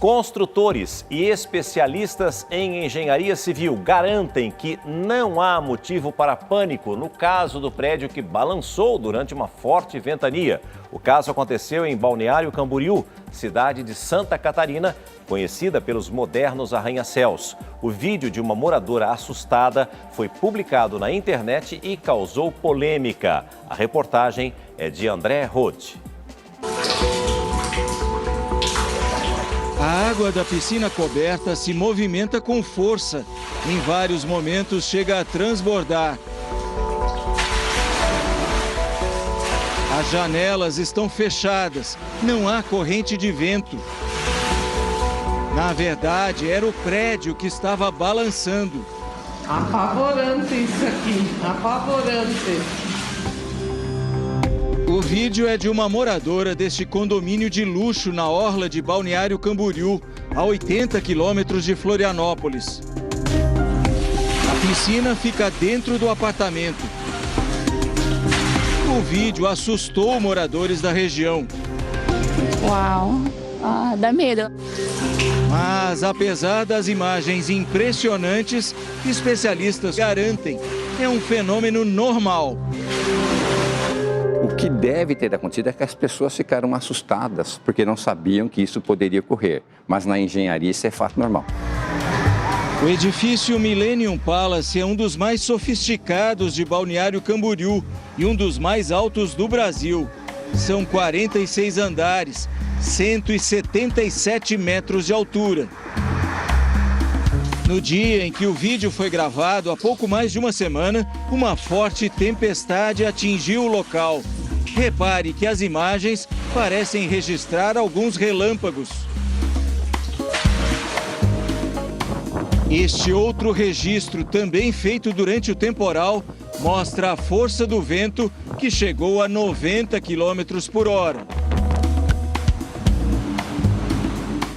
Construtores e especialistas em engenharia civil garantem que não há motivo para pânico no caso do prédio que balançou durante uma forte ventania. O caso aconteceu em Balneário Camboriú, cidade de Santa Catarina, conhecida pelos modernos arranha-céus. O vídeo de uma moradora assustada foi publicado na internet e causou polêmica. A reportagem é de André Roth. A água da piscina coberta se movimenta com força. Em vários momentos chega a transbordar. As janelas estão fechadas, não há corrente de vento. Na verdade, era o prédio que estava balançando. Apavorante isso aqui, apavorante. O vídeo é de uma moradora deste condomínio de luxo na orla de Balneário Camboriú, a 80 quilômetros de Florianópolis. A piscina fica dentro do apartamento. O vídeo assustou moradores da região. Uau, dá medo. Mas, apesar das imagens impressionantes, especialistas garantem que é um fenômeno normal. O que deve ter acontecido é que as pessoas ficaram assustadas, porque não sabiam que isso poderia ocorrer. Mas na engenharia isso é fato normal. O edifício Millennium Palace é um dos mais sofisticados de Balneário Camboriú e um dos mais altos do Brasil. São 46 andares, 177 metros de altura. No dia em que o vídeo foi gravado, há pouco mais de uma semana, uma forte tempestade atingiu o local. Repare que as imagens parecem registrar alguns relâmpagos. Este outro registro, também feito durante o temporal, mostra a força do vento que chegou a 90 quilômetros por hora.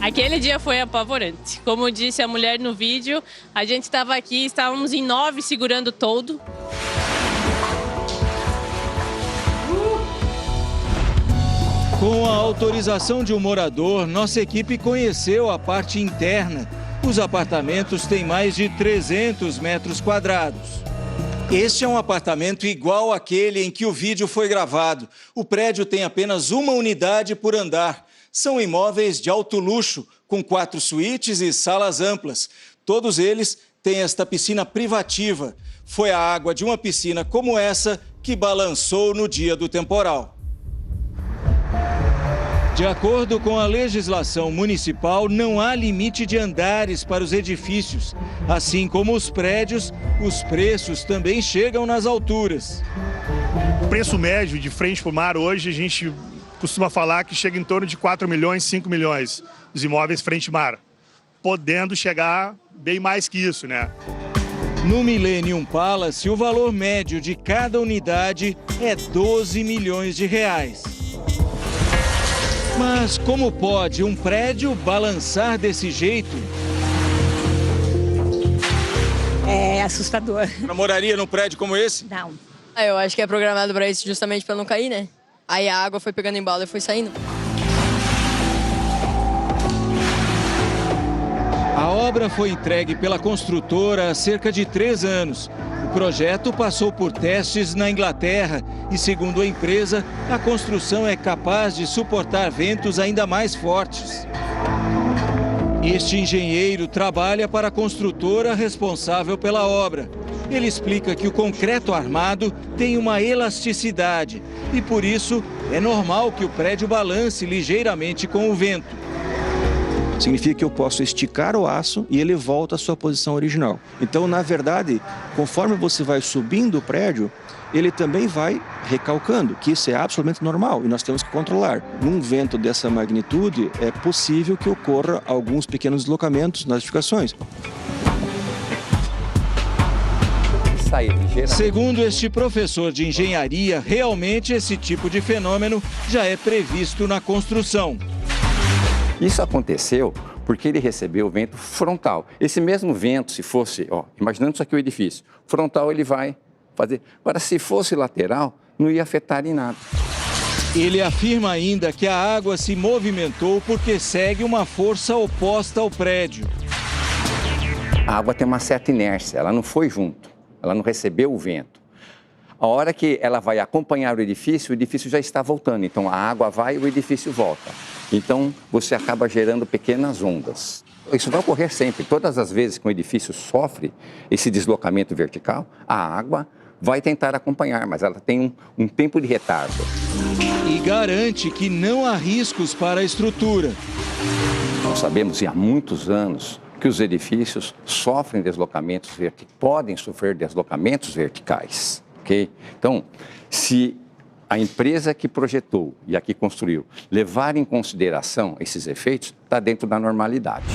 Aquele dia foi apavorante. Como disse a mulher no vídeo, a gente estava aqui, estávamos em 9 segurando todo. Com a autorização de um morador, nossa equipe conheceu a parte interna. Os apartamentos têm mais de 300 metros quadrados. Este é um apartamento igual àquele em que o vídeo foi gravado. O prédio tem apenas uma unidade por andar. São imóveis de alto luxo, com 4 suítes e salas amplas. Todos eles têm esta piscina privativa. Foi a água de uma piscina como essa que balançou no dia do temporal. De acordo com a legislação municipal, não há limite de andares para os edifícios. Assim como os prédios, os preços também chegam nas alturas. O preço médio de frente para o mar hoje, a gente costuma falar que chega em torno de 4 milhões, 5 milhões os imóveis frente mar, podendo chegar bem mais que isso, né? No Millennium Palace, o valor médio de cada unidade é 12 milhões de reais. Mas como pode um prédio balançar desse jeito? É assustador. Moraria num prédio como esse? Não. Eu acho que é programado para isso justamente para não cair, né? Aí a água foi pegando embalo e foi saindo. A obra foi entregue pela construtora há cerca de 3 anos. O projeto passou por testes na Inglaterra e, segundo a empresa, a construção é capaz de suportar ventos ainda mais fortes. Este engenheiro trabalha para a construtora responsável pela obra. Ele explica que o concreto armado tem uma elasticidade e, por isso, é normal que o prédio balance ligeiramente com o vento. Significa que eu posso esticar o aço e ele volta à sua posição original. Então, na verdade, conforme você vai subindo o prédio, ele também vai recalcando, que isso é absolutamente normal e nós temos que controlar. Num vento dessa magnitude, é possível que ocorra alguns pequenos deslocamentos nas edificações. Segundo este professor de engenharia, realmente esse tipo de fenômeno já é previsto na construção. Isso aconteceu porque ele recebeu vento frontal. Esse mesmo vento, se fosse, imaginando isso aqui o edifício, frontal ele vai fazer. Agora, se fosse lateral, não ia afetar em nada. Ele afirma ainda que a água se movimentou porque segue uma força oposta ao prédio. A água tem uma certa inércia, ela não foi junto, ela não recebeu o vento. A hora que ela vai acompanhar o edifício já está voltando. Então a água vai e o edifício volta. Então você acaba gerando pequenas ondas. Isso vai ocorrer sempre. Todas as vezes que um edifício sofre esse deslocamento vertical, a água vai tentar acompanhar, mas ela tem um tempo de retardo. E garante que não há riscos para a estrutura. Nós sabemos há muitos anos que os edifícios sofrem deslocamentos verticais, podem sofrer deslocamentos verticais. Okay? Então, se a empresa que projetou e a que construiu levar em consideração esses efeitos, está dentro da normalidade.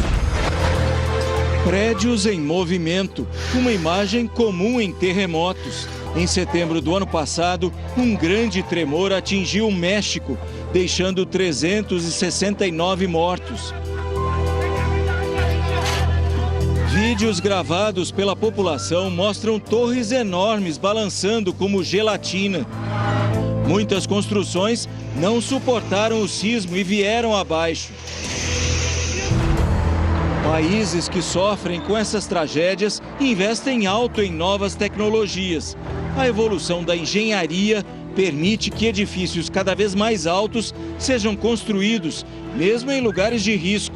Prédios em movimento, uma imagem comum em terremotos. Em setembro do ano passado, um grande tremor atingiu o México, deixando 369 mortos. Vídeos gravados pela população mostram torres enormes balançando como gelatina. Muitas construções não suportaram o sismo e vieram abaixo. Países que sofrem com essas tragédias investem alto em novas tecnologias. A evolução da engenharia permite que edifícios cada vez mais altos sejam construídos, mesmo em lugares de risco.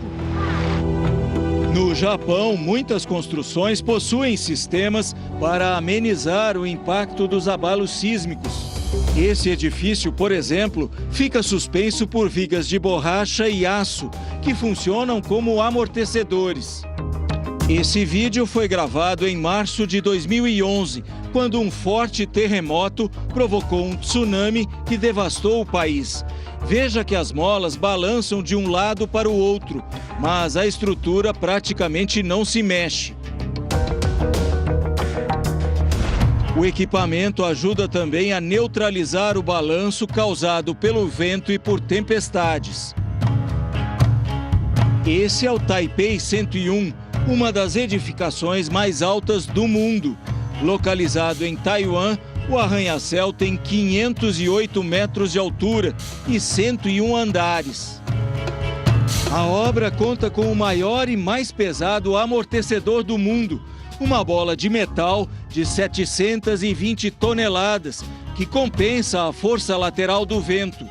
No Japão, muitas construções possuem sistemas para amenizar o impacto dos abalos sísmicos. Esse edifício, por exemplo, fica suspenso por vigas de borracha e aço, que funcionam como amortecedores. Esse vídeo foi gravado em março de 2011, quando um forte terremoto provocou um tsunami que devastou o país. Veja que as molas balançam de um lado para o outro, mas a estrutura praticamente não se mexe. O equipamento ajuda também a neutralizar o balanço causado pelo vento e por tempestades. Esse é o Taipei 101, uma das edificações mais altas do mundo. Localizado em Taiwan, o arranha-céu tem 508 metros de altura e 101 andares. A obra conta com o maior e mais pesado amortecedor do mundo, uma bola de metal de 720 toneladas, que compensa a força lateral do vento.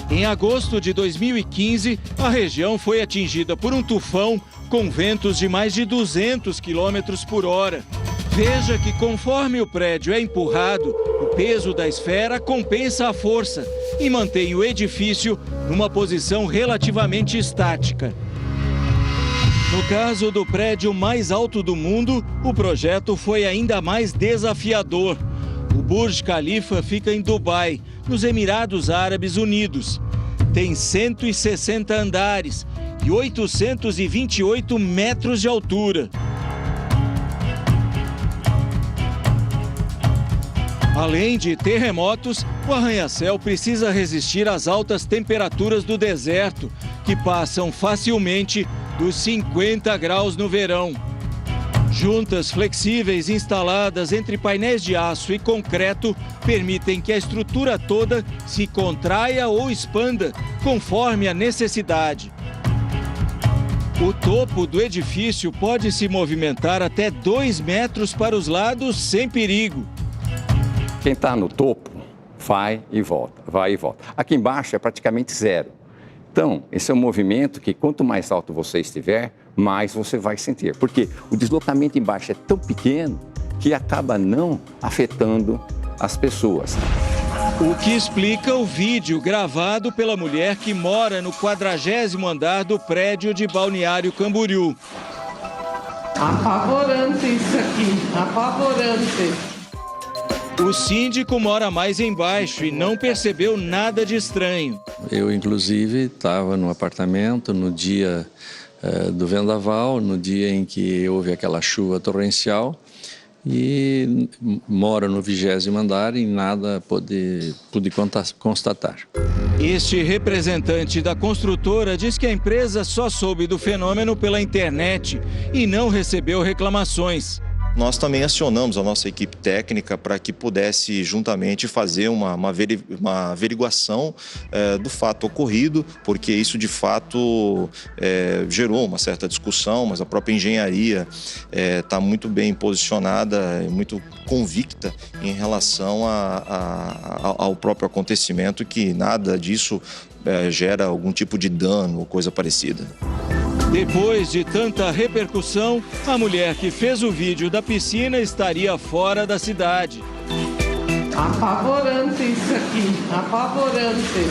Em agosto de 2015, a região foi atingida por um tufão com ventos de mais de 200 km por hora. Veja que conforme o prédio é empurrado, o peso da esfera compensa a força e mantém o edifício numa posição relativamente estática. No caso do prédio mais alto do mundo, o projeto foi ainda mais desafiador. O Burj Khalifa fica em Dubai, nos Emirados Árabes Unidos. Tem 160 andares e 828 metros de altura. Além de terremotos, o arranha-céu precisa resistir às altas temperaturas do deserto, que passam facilmente dos 50 graus no verão. Juntas flexíveis instaladas entre painéis de aço e concreto permitem que a estrutura toda se contraia ou expanda, conforme a necessidade. O topo do edifício pode se movimentar até 2 metros para os lados sem perigo. Quem está no topo vai e volta, vai e volta. Aqui embaixo é praticamente zero. Então, esse é um movimento que quanto mais alto você estiver, mais você vai sentir. Porque o deslocamento embaixo é tão pequeno que acaba não afetando as pessoas. O que explica o vídeo gravado pela mulher que mora no 40º andar do prédio de Balneário Camboriú. Apavorante isso aqui, apavorante. O síndico mora mais embaixo e não percebeu nada de estranho. Eu, inclusive, estava no apartamento no dia do vendaval, no dia em que houve aquela chuva torrencial, e moro no 20º andar e nada pude constatar. Este representante da construtora diz que a empresa só soube do fenômeno pela internet e não recebeu reclamações. Nós também acionamos a nossa equipe técnica para que pudesse juntamente fazer uma averiguação do fato ocorrido, porque isso de fato gerou uma certa discussão, mas a própria engenharia está muito bem posicionada, muito convicta em relação ao próprio acontecimento, que nada disso gera algum tipo de dano ou coisa parecida. Depois de tanta repercussão, a mulher que fez o vídeo da piscina estaria fora da cidade. Apavorante isso aqui, apavorante.